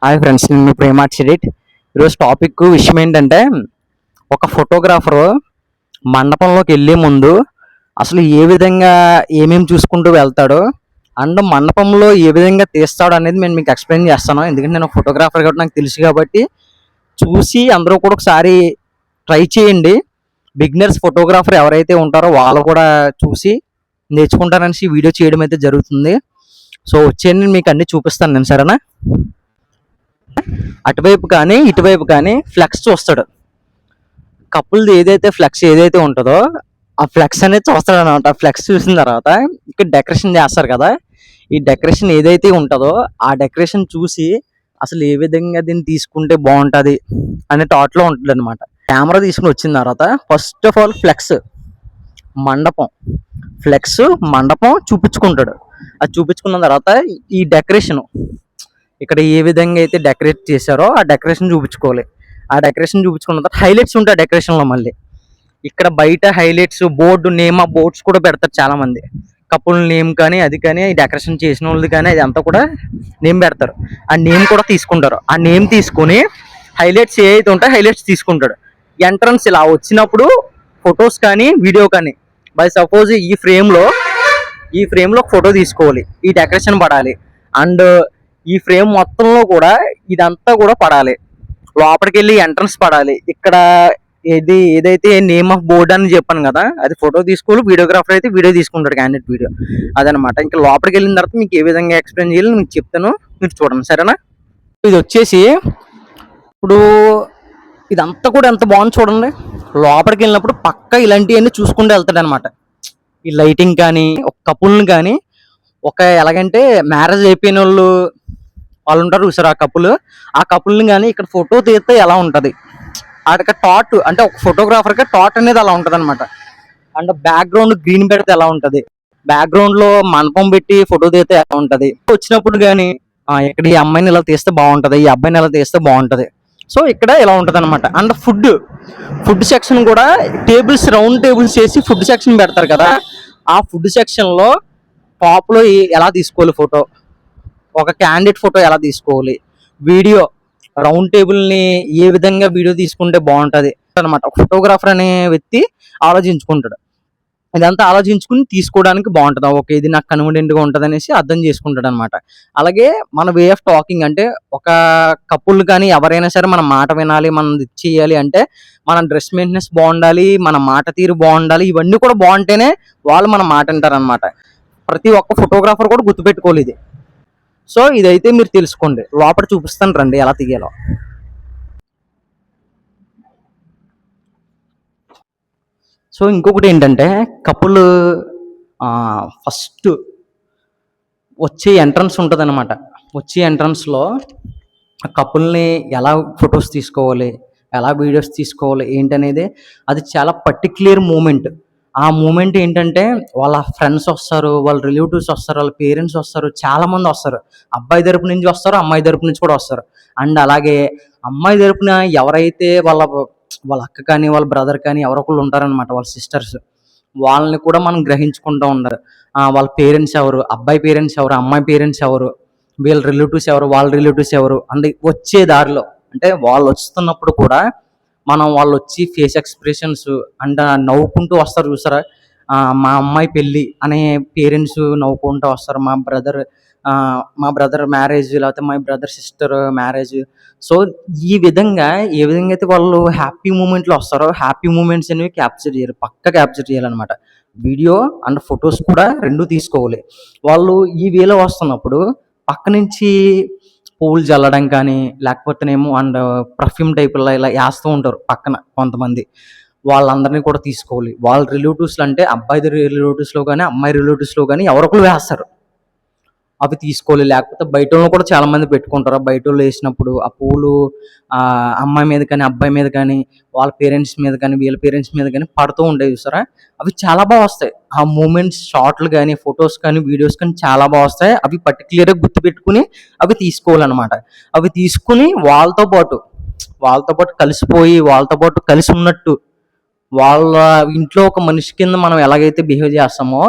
Hi friends, నేను మీ ప్రేమాట్ edit. ఈరోజు topic విషయం ఏంటంటే, ఒక ఫోటోగ్రాఫరు మండపంలోకి వెళ్ళే ముందు అసలు ఏ విధంగా ఏమేమి చూసుకుంటూ వెళ్తాడో అండ్ మండపంలో ఏ విధంగా తీస్తాడు అనేది నేను మీకు ఎక్స్ప్లెయిన్ చేస్తాను. ఎందుకంటే నేను ఫోటోగ్రాఫర్ కాబట్టి నాకు తెలుసు కాబట్టి చూసి అందరూ కూడా ఒకసారి ట్రై చేయండి. బిగినర్స్ ఫోటోగ్రాఫర్ ఎవరైతే ఉంటారో వాళ్ళు కూడా చూసి నేర్చుకుంటారనేసి వీడియో చేయడం అయితే జరుగుతుంది. సో వచ్చేయండి, మీకు అన్ని చూపిస్తాను నేను, సరేనా? అటువైపు కానీ ఇటువైపు కానీ ఫ్లెక్స్ చూస్తాడు. కపుల్ది ఏదైతే ఫ్లెక్స్ ఏదైతే ఉంటుందో ఆ ఫ్లెక్స్ అనేది చూస్తాడు అనమాట. ఫ్లెక్స్ చూసిన తర్వాత ఇక్కడ డెకరేషన్ చేస్తారు కదా, ఈ డెకరేషన్ ఏదైతే ఉంటుందో ఆ డెకరేషన్ చూసి అసలు ఏ విధంగా దీన్ని తీసుకుంటే బాగుంటుంది అనే థాట్లో ఉంటుంది అనమాట. కెమెరా తీసుకుని వచ్చిన తర్వాత ఫస్ట్ ఆఫ్ ఆల్ ఫ్లెక్స్ మండపం చూపించుకుంటాడు. అది చూపించుకున్న తర్వాత ఈ డెకరేషన్ ఇక్కడ ఏ విధంగా అయితే డెకరేట్ చేశారో ఆ డెకరేషన్ చూపించుకోవాలి. ఆ డెకరేషన్ చూపించుకున్న తర్వాత హైలైట్స్ ఉంటాయి డెకరేషన్లో. మళ్ళీ ఇక్కడ బయట హైలైట్స్ బోర్డు నేమ్ ఆ బోర్డ్స్ కూడా పెడతారు చాలా మంది. కపుల్ నేమ్ కానీ అది కానీ డెకరేషన్ చేసిన వాళ్ళది కానీ అది అంతా కూడా నేమ్ పెడతారు. ఆ నేమ్ కూడా తీసుకుంటారు. ఆ నేమ్ తీసుకుని హైలైట్స్ ఏవైతే ఉంటాయో హైలైట్స్ తీసుకుంటాడు. ఎంట్రన్స్ ఇలా వచ్చినప్పుడు ఫొటోస్ కానీ వీడియో కానీ బై సపోజ్ ఈ ఫ్రేమ్లో ఫోటో తీసుకోవాలి, ఈ డెకరేషన్ పడాలి అండ్ ఈ ఫ్రేమ్ మొత్తంలో కూడా ఇదంతా కూడా పడాలి. లోపలికి వెళ్ళి ఎంట్రన్స్ పడాలి. ఇక్కడ ఏదైతే నేమ్ ఆఫ్ బోర్డ్ అని చెప్పాను కదా, అది ఫోటో తీసుకోవాలి. వీడియోగ్రాఫర్ అయితే వీడియో తీసుకుంటాడు, క్యాండిడేట్ వీడియో. అదనమాట. ఇంకా లోపలికి వెళ్ళిన తర్వాత మీకు ఏ విధంగా ఎక్స్ప్లెయిన్ చేయాలి మీకు చెప్తాను, మీరు చూడండి, సరేనా? ఇది వచ్చేసి ఇప్పుడు ఇదంతా కూడా ఎంత బాగుంది చూడండి. లోపలికి వెళ్ళినప్పుడు పక్క ఇలాంటివన్నీ చూసుకుంటూ వెళ్తాడు అనమాట. ఈ లైటింగ్ కానీ ఒక కపుల్ని కానీ ఎలాగంటే మ్యారేజ్ అయిపోయిన వాళ్ళు ఉంటారు చూసారు, ఆ కపుల్ని కానీ ఇక్కడ ఫోటో తీస్తే ఎలా ఉంటుంది అక్కడ థాట్ అంటే ఒక ఫోటోగ్రాఫర్కి థాట్ అనేది అలా ఉంటుంది అనమాట. అండ్ బ్యాక్గ్రౌండ్ గ్రీన్ పెడితే ఎలా ఉంటుంది, బ్యాక్గ్రౌండ్ లో మండపం పెట్టి ఫోటో తీస్తే ఎలా ఉంటుంది, వచ్చినప్పుడు కానీ ఇక్కడ ఈ అమ్మాయిని ఇలా తీస్తే బాగుంటుంది, ఈ అబ్బాయిని ఇలా తీస్తే బాగుంటుంది. సో ఇక్కడ ఇలా ఉంటుంది అనమాట. అండ్ ఫుడ్ సెక్షన్ కూడా రౌండ్ టేబుల్స్ చేసి ఫుడ్ సెక్షన్ పెడతారు కదా, ఆ ఫుడ్ సెక్షన్ లో టాప్ లో ఎలా తీసుకోవాలి ఫోటో, ఒక క్యాండిడేట్ ఫోటో ఎలా తీసుకోవాలి, వీడియో రౌండ్ టేబుల్ ని ఏ విధంగా వీడియో తీసుకుంటే బాగుంటది అనమాట. ఒక ఫోటోగ్రాఫర్ అనే వ్యక్తి ఆలోచించుకుంటాడు. ఇదంతా ఆలోచించుకుని తీసుకోవడానికి బాగుంటుంది. ఓకే, ఇది నాకు కన్వీనియంట్ గా ఉంటది అనేసి అర్థం చేసుకుంటాడు అనమాట. అలాగే మన వే ఆఫ్ టాకింగ్ అంటే ఒక కపుల్ కానీ ఎవరైనా సరే మన మాట వినాలి, మనం చేయాలి అంటే మన డ్రెస్ మెయింటెనెన్స్ బాగుండాలి, మన మాట తీరు బాగుండాలి. ఇవన్నీ కూడా బాగుంటేనే వాళ్ళు మన మాట వింటారు అనమాట. ప్రతి ఒక్క ఫోటోగ్రాఫర్ కూడా గుర్తుపెట్టుకోవాలి ఇది. సో ఇదైతే మీరు తెలుసుకోండి. లోపల చూపిస్తాను రండి ఎలా తీయాలో. సో ఇంకొకటి ఏంటంటే కపుల్ ఫస్ట్ వచ్చే ఎంట్రన్స్ ఉంటుంది అనమాట. వచ్చే ఎంట్రన్స్లో కపుల్ని ఎలా ఫొటోస్ తీసుకోవాలి, ఎలా వీడియోస్ తీసుకోవాలి ఏంటనేది అది చాలా పర్టిక్యులర్ మూమెంట్. ఆ మూమెంట్ ఏంటంటే వాళ్ళ ఫ్రెండ్స్ వస్తారు, వాళ్ళ రిలేటివ్స్ వస్తారు, వాళ్ళ పేరెంట్స్ వస్తారు, చాలా మంది వస్తారు. అబ్బాయి తరపు నుంచి వస్తారు, అమ్మాయి తరపు నుంచి కూడా వస్తారు. అండ్ అలాగే అమ్మాయి తరపున ఎవరైతే వాళ్ళ అక్క కానీ వాళ్ళ బ్రదర్ కానీ ఎవరొకళ్ళు ఉంటారనమాట, వాళ్ళ సిస్టర్స్, వాళ్ళని కూడా మనం గ్రహించుకుంటూ ఉన్నారు. వాళ్ళ పేరెంట్స్ ఎవరు, అబ్బాయి పేరెంట్స్ ఎవరు, అమ్మాయి పేరెంట్స్ ఎవరు, వీళ్ళ రిలేటివ్స్ ఎవరు, వాళ్ళ రిలేటివ్స్ ఎవరు. అండ్ వచ్చే దారిలో అంటే వాళ్ళు వస్తున్నప్పుడు కూడా మనం వాళ్ళు వచ్చి ఫేస్ ఎక్స్ప్రెషన్స్ అండ్ నవ్వుకుంటూ వస్తారు చూసారా. మా అమ్మాయి పెళ్ళి అనే పేరెంట్స్ నవ్వుకుంటూ వస్తారు. మా బ్రదర్ మ్యారేజ్, లేకపోతే మా బ్రదర్ సిస్టర్ మ్యారేజ్. సో ఈ విధంగా ఏ విధంగా అయితే వాళ్ళు హ్యాపీ మూమెంట్లో వస్తారో హ్యాపీ మూమెంట్స్ అనేవి క్యాప్చర్ చేయాలన్నమాట. వీడియో అండ్ ఫొటోస్ కూడా రెండు తీసుకోవాలి. వాళ్ళు ఈ వేలో వస్తున్నప్పుడు పక్క నుంచి పూలు చల్లడం కానీ లేకపోతేనేమో అండ్ పర్ఫ్యూమ్ టైపుల్లో ఇలా వేస్తూ ఉంటారు పక్కన కొంతమంది. వాళ్ళందరినీ కూడా తీసుకోవాలి. వాళ్ళ రిలేటివ్స్లో అంటే అబ్బాయి రిలేటివ్స్లో కానీ అమ్మాయి రిలేటివ్స్లో కానీ ఎవరొకరు వేస్తారు, అవి తీసుకోవాలి. లేకపోతే బయట వాళ్ళు కూడా చాలా మంది పెట్టుకుంటారు. బయట వాళ్ళు వేసినప్పుడు ఆ పూలు అమ్మాయి మీద కానీ అబ్బాయి మీద కానీ వాళ్ళ పేరెంట్స్ మీద కానీ వీళ్ళ పేరెంట్స్ మీద కానీ పడుతూ ఉంటాయి చూసారా. అవి చాలా బాగా వస్తాయి. ఆ మూమెంట్స్ షార్ట్లు కానీ ఫొటోస్ కానీ వీడియోస్ కానీ చాలా బాగా వస్తాయి. అవి పర్టికులర్గా గుర్తుపెట్టుకుని అవి తీసుకోవాలన్నమాట. అవి తీసుకుని వాళ్ళతో పాటు కలిసిపోయి వాళ్ళతో పాటు కలిసి ఉన్నట్టు వాళ్ళ ఇంట్లో ఒక మనిషి కింద మనం ఎలాగైతే బిహేవ్ చేస్తామో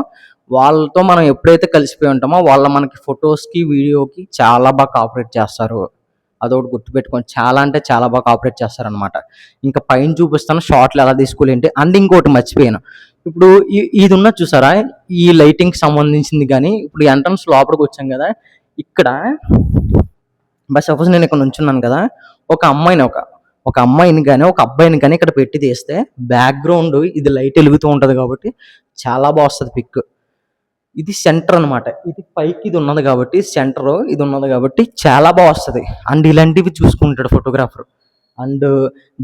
వాళ్ళతో మనం ఎప్పుడైతే కలిసిపోయి ఉంటామో వాళ్ళు మనకి ఫొటోస్కి వీడియోకి చాలా బాగా కోఆపరేట్ చేస్తారు. అదొకటి గుర్తుపెట్టుకోండి. చాలా అంటే చాలా బాగా ఆపరేట్ చేస్తారనమాట. ఇంకా పైన చూపిస్తాను షార్ట్లు ఎలా తీసుకోవాలి ఏంటి. అండ్ ఇంకోటి మర్చిపోయాను. ఇప్పుడు ఇది ఉన్నది చూసారా, ఈ లైటింగ్కి సంబంధించింది. కానీ ఇప్పుడు ఎంట్రన్స్ లోపలికి వచ్చాం కదా, ఇక్కడ బట్ సపోజ్ నేను ఇక్కడ నుంచున్నాను కదా, ఒక అమ్మాయిని ఒక ఒక అమ్మాయిని కానీ ఒక అబ్బాయిని కానీ ఇక్కడ పెట్టి తీస్తే బ్యాక్గ్రౌండ్ ఇది లైట్ వెలుగుతూ ఉంటుంది కాబట్టి చాలా బాగా వస్తుంది పిక్. ఇది సెంటర్ అనమాట. ఇది పైకి ఇది ఉన్నది కాబట్టి, సెంటర్ ఇది ఉన్నది కాబట్టి చాలా బాగా వస్తుంది. అండ్ ఇలాంటివి చూసుకుంటాడు ఫోటోగ్రాఫర్. అండ్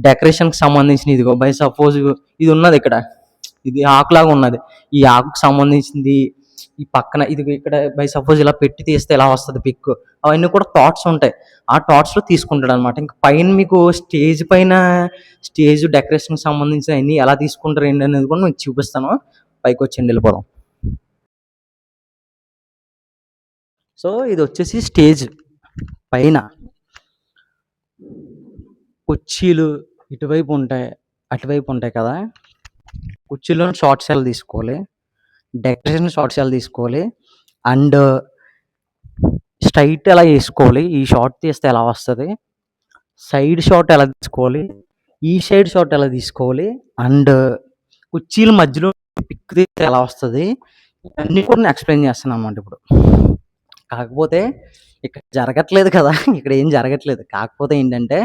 డెకరేషన్కి సంబంధించిన ఇదిగో బై సపోజ్ ఇది ఉన్నది ఇక్కడ, ఇది ఆకులాగా ఉన్నది. ఈ ఆకుకు సంబంధించింది ఈ పక్కన ఇది ఇక్కడ బై సపోజ్ ఇలా పెట్టి తీస్తే ఎలా వస్తుంది పిక్, అవన్నీ కూడా థాట్స్ ఉంటాయి. ఆ థాట్స్లో తీసుకుంటాడు అనమాట. ఇంకా పైన మీకు స్టేజ్ పైన స్టేజ్ డెకరేషన్కి సంబంధించిన అన్ని ఎలా తీసుకుంటారు ఏంటి అనేది కూడా మీకు చూపిస్తాను. పైకి వచ్చి వెళ్ళిపోదాం. సో ఇది వచ్చేసి స్టేజ్ పైన కుర్చీలు ఇటువైపు ఉంటాయి, అటువైపు ఉంటాయి కదా. కుర్చీలో షార్ట్స్ ఎలా తీసుకోవాలి, డెకరేషన్ షార్ట్స్ ఎలా తీసుకోవాలి, అండ్ స్ట్రైట్ ఎలా వేసుకోవాలి, ఈ షార్ట్ తీస్తే ఎలా వస్తుంది, సైడ్ షాట్ ఎలా తీసుకోవాలి, ఈ సైడ్ షాట్ ఎలా తీసుకోవాలి, అండ్ కుర్చీల మధ్యలో పిక్ తీస్తే ఎలా వస్తుంది, అన్నీ కూడా నేను ఎక్స్ప్లెయిన్ చేస్తాను అన్నమాట ఇప్పుడు. కాకపోతే ఇక్కడ జరగట్లేదు కదా, ఇక్కడ ఏం జరగట్లేదు. కాకపోతే ఏంటంటే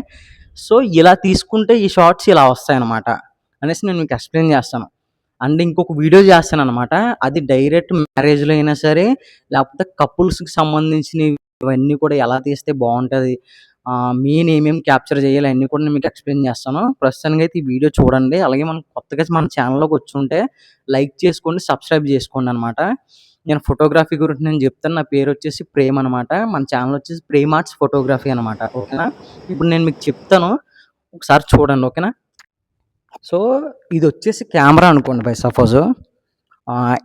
సో ఇలా తీసుకుంటే ఈ షార్ట్స్ ఇలా వస్తాయి అన్నమాట అనేసి నేను మీకు ఎక్స్ప్లెయిన్ చేస్తాను. అండ్ ఇంకొక వీడియో చేస్తాను అనమాట. అది డైరెక్ట్ మ్యారేజ్లో అయినా సరే, లేకపోతే కపుల్స్కి సంబంధించినవి ఇవన్నీ కూడా ఎలా తీస్తే బాగుంటుంది, మెయిన్ ఏమేమి క్యాప్చర్ చేయాలి అన్నీ కూడా నేను మీకు ఎక్స్ప్లెయిన్ చేస్తాను. ప్రస్తుతానికి అయితే ఈ వీడియో చూడండి. అలాగే మనం కొత్తగా మన ఛానల్లోకి వచ్చి ఉంటే లైక్ చేసుకోండి, సబ్స్క్రైబ్ చేసుకోండి అనమాట. నేను ఫోటోగ్రఫీ గురించి నేను చెప్తాను. నా పేరు వచ్చేసి ప్రేమ్ అనమాట. మన ఛానల్ వచ్చేసి ప్రేమ్ ఆర్ట్స్ ఫోటోగ్రఫీ అనమాట. ఓకేనా, ఇప్పుడు నేను మీకు చెప్తాను, ఒకసారి చూడండి. ఓకేనా, సో ఇది వచ్చేసి కెమెరా అనుకోండి. బై సపోజ్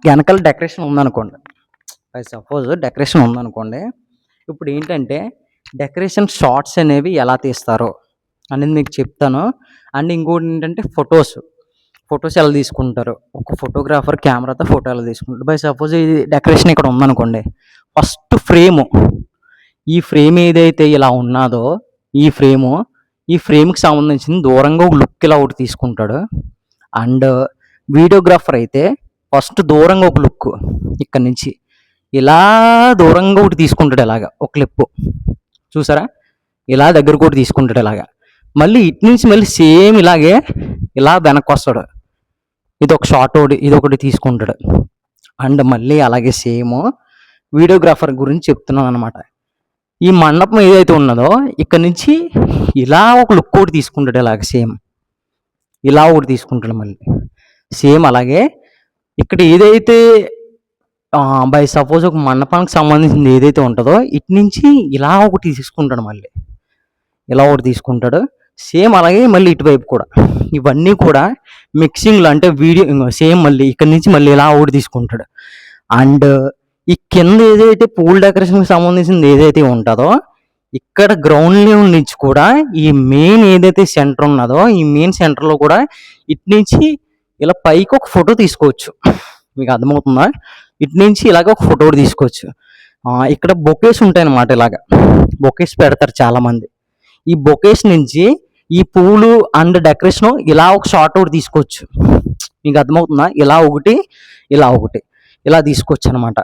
వెనకాల డెకరేషన్ ఉందనుకోండి. డెకరేషన్ ఉందనుకోండి. ఇప్పుడు ఏంటంటే డెకరేషన్ షార్ట్స్ అనేవి ఎలా తీస్తారో అనేది మీకు చెప్తాను. అండ్ ఇంకోటి ఏంటంటే ఫొటోస్ ఎలా తీసుకుంటారు, ఒక ఫోటోగ్రాఫర్ కెమెరాతో ఫోటో ఎలా తీసుకుంటారు. బై సపోజ్ ఇది డెకరేషన్ ఇక్కడ ఉందనుకోండి. ఫస్ట్ ఈ ఫ్రేమ్ ఏదైతే ఇలా ఉన్నదో ఈ ఫ్రేమ్కి సంబంధించిన దూరంగా ఒక లుక్ ఇలా ఒకటి తీసుకుంటాడు. అండ్ వీడియోగ్రాఫర్ అయితే ఫస్ట్ దూరంగా ఒక లుక్ ఇక్కడ నుంచి ఇలా దూరంగా ఒకటి తీసుకుంటాడు, ఇలాగా ఒక క్లిప్ చూసారా, ఇలా దగ్గర కూడా తీసుకుంటాడు ఇలాగా. మళ్ళీ ఇటు నుంచి మళ్ళీ సేమ్ ఇలాగే ఇలా వెనక్కి వస్తాడు, ఇది ఒక షార్ట్ ఒకటి ఇది ఒకటి తీసుకుంటాడు. అండ్ మళ్ళీ అలాగే సేమ్ వీడియోగ్రాఫర్ గురించి చెప్తున్నాను అనమాట. ఈ మండపం ఏదైతే ఉన్నదో ఇక్కడ నుంచి ఇలా ఒక లుక్ ఒకటి తీసుకుంటాడు, ఇలాగ సేమ్ ఇలా ఒకటి తీసుకుంటాడు. మళ్ళీ సేమ్ అలాగే ఇక్కడ ఏదైతే బై సపోజ్ ఒక మండపానికి సంబంధించింది ఏదైతే ఉంటుందో ఇటు నుంచి ఇలా ఒకటి తీసుకుంటాడు, మళ్ళీ ఇలా ఒకటి తీసుకుంటాడు. సేమ్ అలాగే మళ్ళీ ఇటువైపు కూడా ఇవన్నీ కూడా మిక్సింగ్లో అంటే వీడియో సేమ్ మళ్ళీ ఇక్కడ నుంచి మళ్ళీ ఇలా ఒకటి తీసుకుంటాడు. అండ్ ఈ కింద ఏదైతే పూల్ డెకరేషన్కి సంబంధించింది ఏదైతే ఉంటుందో ఇక్కడ గ్రౌండ్ లెవెల్ నుంచి కూడా ఈ మెయిన్ ఏదైతే సెంటర్ ఉన్నదో ఈ మెయిన్ సెంటర్లో కూడా ఇటు నుంచి ఇలా పైకి ఒక ఫోటో తీసుకోవచ్చు. మీకు అర్థమవుతుందా, ఇటు నుంచి ఇలాగ ఒక ఫోటో తీసుకోవచ్చు. ఇక్కడ బొకేస్ ఉంటాయి అన్నమాట, ఇలాగ బొకేస్ పెడతారు చాలామంది. ఈ బొకేస్ నుంచి ఈ పూలు అండ్ డెకరేషన్ ఇలా ఒక షార్ట్ ఒకటి తీసుకోవచ్చు. మీకు అర్థమవుతుందా, ఇలా ఒకటి ఇలా తీసుకోవచ్చు అనమాట.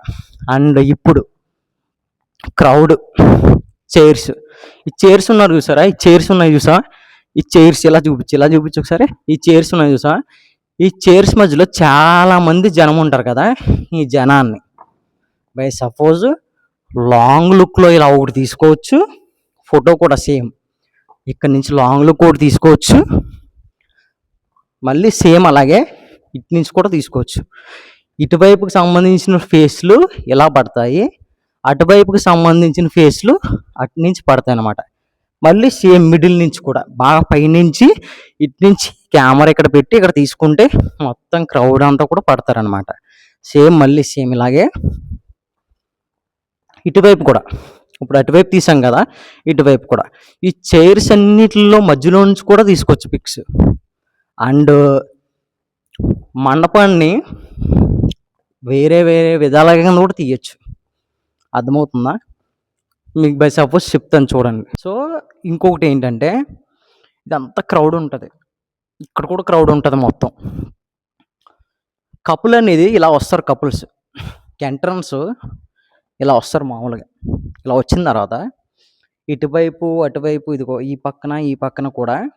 అండ్ ఇప్పుడు క్రౌడ్ చైర్స్, ఈ చైర్స్ ఉన్నారు చూసారా, ఈ చైర్స్ ఉన్నాయి చూసా, ఈ చైర్స్ ఇలా చూపించు ఒకసారి. ఈ చైర్స్ ఉన్నాయి చూసా, ఈ చైర్స్ మధ్యలో చాలా మంది జనం ఉంటారు కదా. ఈ జనాన్ని బై సపోజ్ లాంగ్ లుక్లో ఇలా ఒకటి తీసుకోవచ్చు. ఫోటో కూడా సేమ్ ఇక్కడ నుంచి లాంగ్ లుక్ ఒకటి తీసుకోవచ్చు. మళ్ళీ సేమ్ అలాగే ఇటు నుంచి కూడా తీసుకోవచ్చు. ఇటువైపుకి సంబంధించిన ఫేస్లు ఇలా పడతాయి, అటువైపుకి సంబంధించిన ఫేస్లు అటు నుంచి పడతాయి అన్నమాట. మళ్ళీ సేమ్ మిడిల్ నుంచి కూడా బాగా పైనుంచి ఇటు నుంచి కెమెరా ఇక్కడ పెట్టి ఇక్కడ తీసుకుంటే మొత్తం క్రౌడ్ అంతా కూడా పడతారనమాట. సేమ్ మళ్ళీ సేమ్ ఇలాగే ఇటువైపు కూడా, ఇప్పుడు అటువైపు తీసాం కదా, ఇటువైపు కూడా ఈ చైర్స్ అన్నిటిలో మధ్యలో నుంచి కూడా తీసుకోవచ్చు పిక్స్. అండ్ మండపాన్ని వేరే విధాలుగా కూడా తీయచ్చు. అర్థమవుతుందా, మీకు బై సపోజ్ చెప్తాను చూడండి. సో, ఇంకొకటి ఏంటంటే ఇదంతా క్రౌడ్ ఉంటది. ఇక్కడ కూడా క్రౌడ్ ఉంటది మొత్తం. కపుల్ అనేది ఇలా వస్తారు కపుల్స్. ఎంట్రన్స్ ఇలా వస్తారు మామూలుగా. ఇలా వచ్చిన తర్వాత ఇటువైపు, అటువైపు ఇదిగో ఈ పక్కన కూడా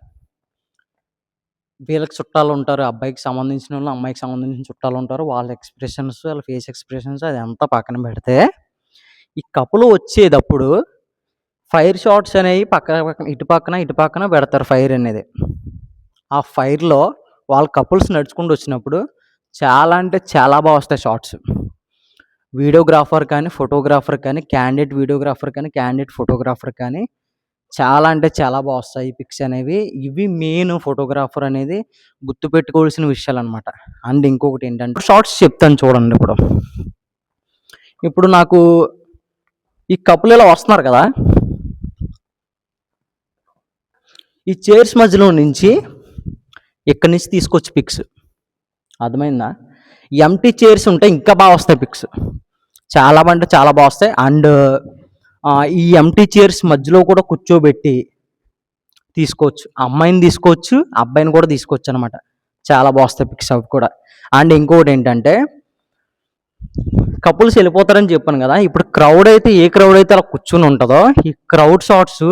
వీళ్ళకి చుట్టాలుంటారు. అబ్బాయికి సంబంధించినోళ్ళు, అమ్మాయికి సంబంధించిన చుట్టాలుంటారు. వాళ్ళ ఎక్స్‌ప్రెషన్స్, వాళ్ళ ఫేస్ ఎక్స్‌ప్రెషన్స్ అదంతా పక్కన పెడితే, ఈ కపుల్ వచ్చేటప్పుడు ఫైర్ షాట్స్ అనేవి ఇటు పక్కన పెడతారు ఫైర్ అనేది. ఆ ఫైర్‌లో వాళ్ళ కపుల్స్ నడుచుకుంటూ వచ్చినప్పుడు చాలా అంటే చాలా వస్తాయి షాట్స్. వీడియోగ్రాఫర్ కానీ, ఫోటోగ్రాఫర్ కానీ, క్యాండిడేట్ వీడియోగ్రాఫర్ కానీ, క్యాండిడేట్ ఫోటోగ్రాఫర్ కానీ చాలా అంటే చాలా వస్తాయి ఈ పిక్స్ అనేవి. ఇవి మెయిన్ ఫోటోగ్రాఫర్ అనేది గుర్తుపెట్టుకోవాల్సిన విషయాలనమాట. అండ్ ఇంకొకటి ఏంటంటే షార్ట్స్ చెప్తాను చూడండి ఇప్పుడు. ఇప్పుడు నాకు ఈ కపుల్ ఇలా వస్తున్నారు కదా! ఈ చైర్స్ మధ్యలో నుంచి ఇక్కడి నుంచి తీసుకోవచ్చు పిక్స్. అర్థమైందా? ఎంప్టీ చైర్స్ ఉంటే ఇంకా వస్తాయి పిక్స్. చాలా అంటే చాలా వస్తాయి. అండ్ ఈ ఎంప్టీ చైర్స్ మధ్యలో కూడా కూర్చోబెట్టి తీసుకోవచ్చు. అమ్మాయిని తీసుకోవచ్చు, అబ్బాయిని కూడా తీసుకోవచ్చు అనమాట. చాలా వస్తాయి పిక్స్ అవి కూడా. అండ్ ఇంకొకటి ఏంటంటే కపుల్స్ వెళ్ళిపోతారని చెప్పాను కదా! ఇప్పుడు క్రౌడ్ అయితే ఏ క్రౌడ్ అయితే అలా కూర్చొని ఉంటుందో, ఈ క్రౌడ్ షాట్స్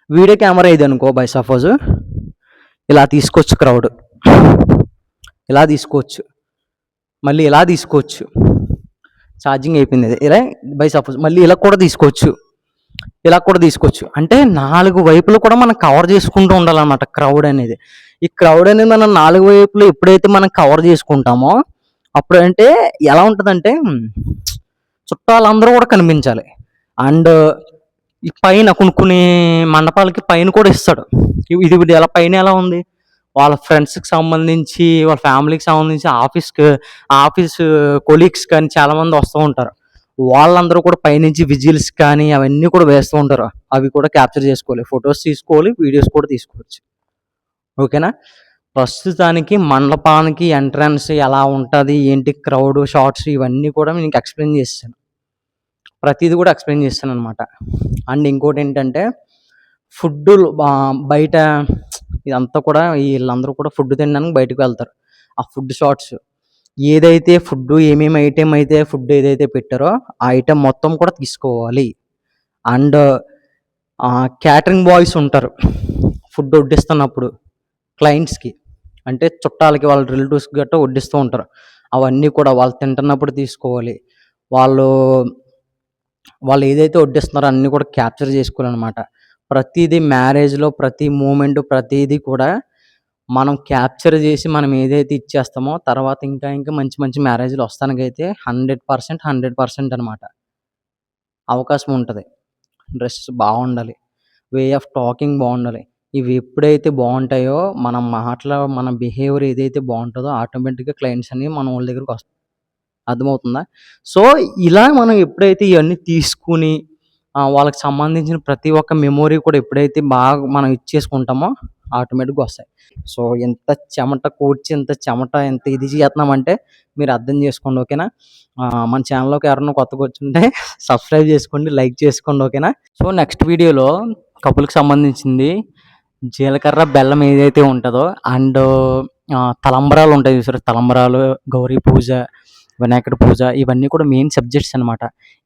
వీడియో కెమెరా ఇది అనుకో బై సపోజ్ ఇలా తీసుకోవచ్చు క్రౌడ్. ఇలా తీసుకోవచ్చు. మళ్ళీ ఇలా తీసుకోవచ్చు. ఛార్జింగ్ అయిపోయింది ఇది. ఇలా బై సపోజ్ మళ్ళీ ఇలా కూడా తీసుకోవచ్చు. ఇలా కూడా తీసుకోవచ్చు. అంటే 4 వైపులు కూడా మనం కవర్ చేసుకుంటూ ఉండాలన్నమాట క్రౌడ్ అనేది. ఈ క్రౌడ్ అనేది మనం 4 వైపులు ఎప్పుడైతే మనం కవర్ చేసుకుంటామో అప్పుడంటే ఎలా ఉంటదంటే చుట్టాలందరూ కూడా కనిపించాలి. అండ్ ఈ పైన కొన్ని మండపాలకి పైన కూడా ఇస్తాడు. ఇది ఎలా పైన ఎలా ఉంది? వాళ్ళ ఫ్రెండ్స్‌కి సంబంధించి, వాళ్ళ ఫ్యామిలీకి సంబంధించి ఆఫీస్ కొలీగ్స్ కానీ చాలామంది వస్తూ ఉంటారు. వాళ్ళందరూ కూడా పైనుంచి విజిల్స్ కానీ అవన్నీ కూడా వేస్తూ ఉంటారు. అవి కూడా క్యాప్చర్ చేసుకోవాలి. ఫొటోస్ తీసుకోవాలి, వీడియోస్ కూడా తీసుకోవచ్చు. ఓకేనా? ప్రస్తుతానికి మండపానికి ఎంట్రన్స్ ఎలా ఉంటది, ఏంటి క్రౌడ్ షాట్స్ ఇవన్నీ కూడా మీకు ఎక్స్‌ప్లెయిన్ చేశాను. ప్రతీది కూడా ఎక్స్‌ప్లెయిన్ చేశాననమాట. అండ్ ఇంకోటి ఏంటంటే ఫుడ్డులు బయట ఇదంతా కూడా వీళ్ళందరూ కూడా ఫుడ్ తినడానికి బయటకు వెళ్తారు. ఆ ఫుడ్ షాట్స్ ఏదైతే ఏమేమి ఐటెం అయితే ఫుడ్ ఏదైతే పెట్టారో ఆ ఐటెం మొత్తం కూడా తీసుకోవాలి. అండ్ క్యాటరింగ్ బాయ్స్ ఉంటారు ఫుడ్ వడ్డిస్తున్నప్పుడు క్లయింట్స్‌కి. అంటే చుట్టాలకి వాళ్ళ రిలేటివ్స్‌కి గట్టా వడ్డిస్తూ ఉంటారు. అవన్నీ కూడా వాళ్ళు తింటున్నప్పుడు తీసుకోవాలి. వాళ్ళు ఏదైతే వడ్డిస్తున్నారో అన్నీ కూడా క్యాప్చర్ చేసుకోవాలనమాట. ప్రతీదీ మ్యారేజ్‌లో ప్రతి మూమెంట్ ప్రతీదీ కూడా మనం క్యాప్చర్ చేసి మనం ఏదైతే ఇచ్చేస్తామో తర్వాత ఇంకా మంచి మంచి మ్యారేజ్‌లు వస్తానికైతే 100% అనమాట. అవకాశం ఉంటది. డ్రెస్ బాగుండాలి. వే ఆఫ్ టాకింగ్ బాగుండాలి. ఇవి ఎప్పుడైతే బాగుంటాయో మన బిహేవియర్ ఏదైతే బాగుంటుందో ఆటోమేటిక్‌గా క్లయింట్స్ అనేవి మన వాళ్ళ దగ్గరికి వస్తారు. అర్థమవుతుందా? సో, ఇలా మనం ఎప్పుడైతే ఇవన్నీ తీసుకొని వాళ్ళకి సంబంధించిన ప్రతి ఒక్క మెమోరీ కూడా ఎప్పుడైతే బాగా మనం ఇచ్చేసుకుంటామో ఆటోమేటిక్‌గా వస్తాయి. సో, ఎంత ఎంత ఇది చేస్తున్నామంటే మీరు అర్థం చేసుకోండి. ఓకేనా? మన ఛానల్‌లోకి ఎవరైనా కొత్తగా వచ్చుంటే సబ్స్క్రైబ్ చేసుకోండి, లైక్ చేసుకోండి. ఓకేనా? సో, నెక్స్ట్ వీడియోలో కపుల్‌కి సంబంధించింది జీలకర్ర, బెల్లం ఏదైతే ఉంటదో అండ్ తలంబ్రాలు ఉంటాయి చూసారా? తలంబ్రాలు, గౌరీ పూజ, వినాయకుడి పూజ ఇవన్నీ కూడా మెయిన్ సబ్జెక్ట్స్ అనమాట.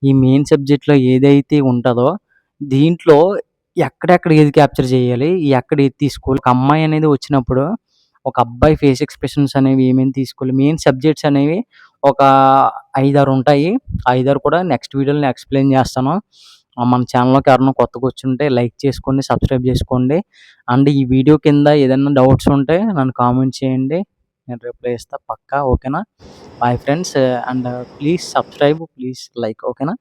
ఈ మెయిన్ సబ్జెక్ట్‌లో ఏదైతే ఉంటదో దీంట్లో ఎక్కడెక్కడ ఏది క్యాప్చర్ చేయాలి, ఎక్కడ ఏది తీసుకోవాలి, ఒక అమ్మాయి అనేది వచ్చినప్పుడు ఒక అబ్బాయి ఫేస్ ఎక్స్‌ప్రెషన్స్ అనేవి ఏమేమి తీసుకోవాలి, మెయిన్ సబ్జెక్ట్స్ అనేవి ఒక 5, 6 ఉంటాయి. 5, 6 కూడా నెక్స్ట్ వీడియోలో ఎక్స్‌ప్లెయిన్ చేస్తాను. మన ఛానల్‌లోకి ఎవరైనా కొత్తగా వచ్చుంటే లైక్ చేసుకోండి, సబ్స్క్రైబ్ చేసుకోండి. అండ్ ఈ వీడియో కింద ఏదైనా డౌట్స్ ఉంటే నన్ను కామెంట్ చేయండి. నేను రిప్లై ఇస్తా పక్కా. ఓకేనా? Bye friends. And please subscribe, please like. ఓకేనా?